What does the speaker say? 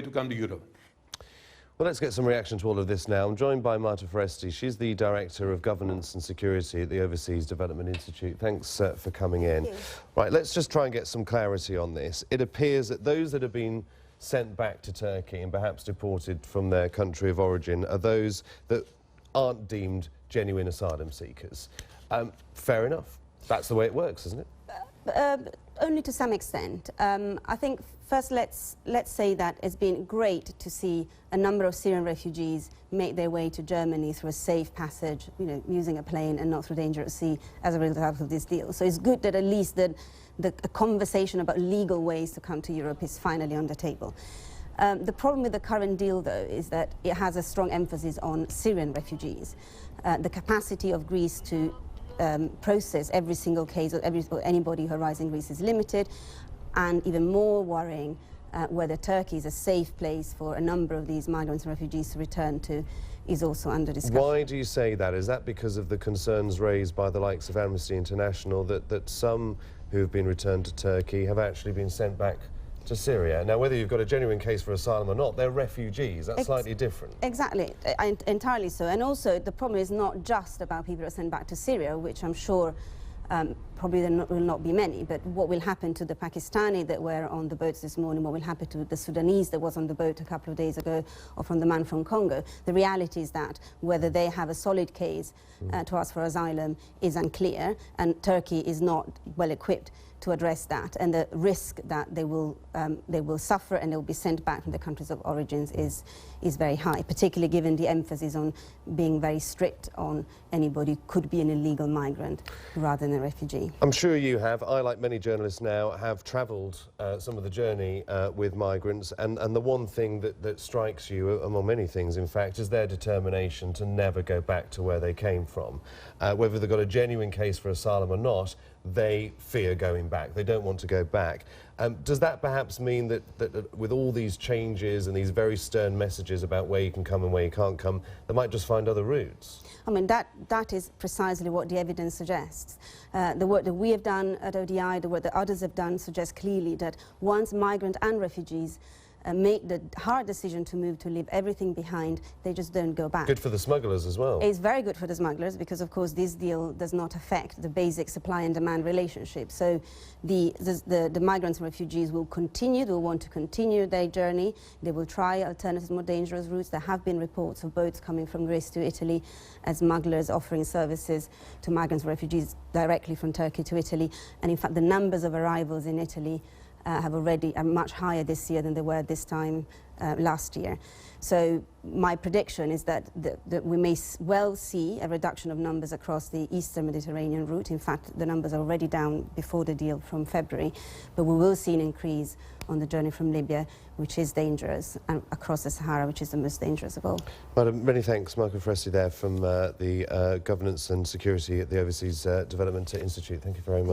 to come to Europe. Well, let's get some reaction to all of this now. I'm joined by Marta Foresti. She's the Director of Governance and Security at the Overseas Development Institute. Thanks for coming in. Right, let's just try and get some clarity on this. It appears that those that have been sent back to Turkey and perhaps deported from their country of origin are those that aren't deemed genuine asylum seekers. Fair enough. That's the way it works, isn't it? Only to some extent. I think first let's say that it's been great to see a number of Syrian refugees make their way to Germany through a safe passage, using a plane and not through dangerous sea as a result of this deal. So it's good that at least the conversation about legal ways to come to Europe is finally on the table. The problem with the current deal, though, is that it has a strong emphasis on Syrian refugees. The capacity of Greece to process every single case of anybody who arrives in Greece is limited, and even more worrying, whether Turkey is a safe place for a number of these migrants and refugees to return to is also under discussion. Why do you say that? Is that because of the concerns raised by the likes of Amnesty International that some who have been returned to Turkey have actually been sent back to Syria? Now, whether you've got a genuine case for asylum or not, they're refugees. That's slightly different. Exactly, entirely so. And also, the problem is not just about people who are sent back to Syria, which I'm sure probably there will not be many, but what will happen to the Pakistani that were on the boats this morning, what will happen to the Sudanese that was on the boat a couple of days ago, or from the man from Congo. The reality is that whether they have a solid case to ask for asylum is unclear, and Turkey is not well equipped to address that, and the risk that they will suffer and they will be sent back from their countries of origins is very high, particularly given the emphasis on being very strict on anybody who could be an illegal migrant rather than a refugee. I'm sure you have. I, like many journalists now, have travelled some of the journey with migrants, and the one thing that strikes you, among many things in fact, is their determination to never go back to where they came from. Whether they've got a genuine case for asylum or not, they fear going back. They don't want to go back. Does that perhaps mean that with all these changes and these very stern messages about where you can come and where you can't come, they might just find other routes? I mean, that is precisely what the evidence suggests. The work that we have done at ODI, the work that others have done, suggests clearly that once migrants and refugees make the hard decision to move, to leave everything behind, they just don't go back. Good for the smugglers as well. It's very good for the smugglers because, of course, this deal does not affect the basic supply and demand relationship. So the migrants and refugees will continue, they will want to continue their journey. They will try alternative, more dangerous routes. There have been reports of boats coming from Greece to Italy as smugglers offering services to migrants and refugees directly from Turkey to Italy. And in fact, the numbers of arrivals in Italy are much higher this year than they were this time last year. So my prediction is that we may well see a reduction of numbers across the eastern Mediterranean route. In fact, the numbers are already down before the deal from February, but we will see an increase on the journey from Libya, which is dangerous, and across the Sahara, which is the most dangerous of all. Madam, many thanks. Marta Foresti there from the Governance and Security at the Overseas Development Institute. Thank you very much.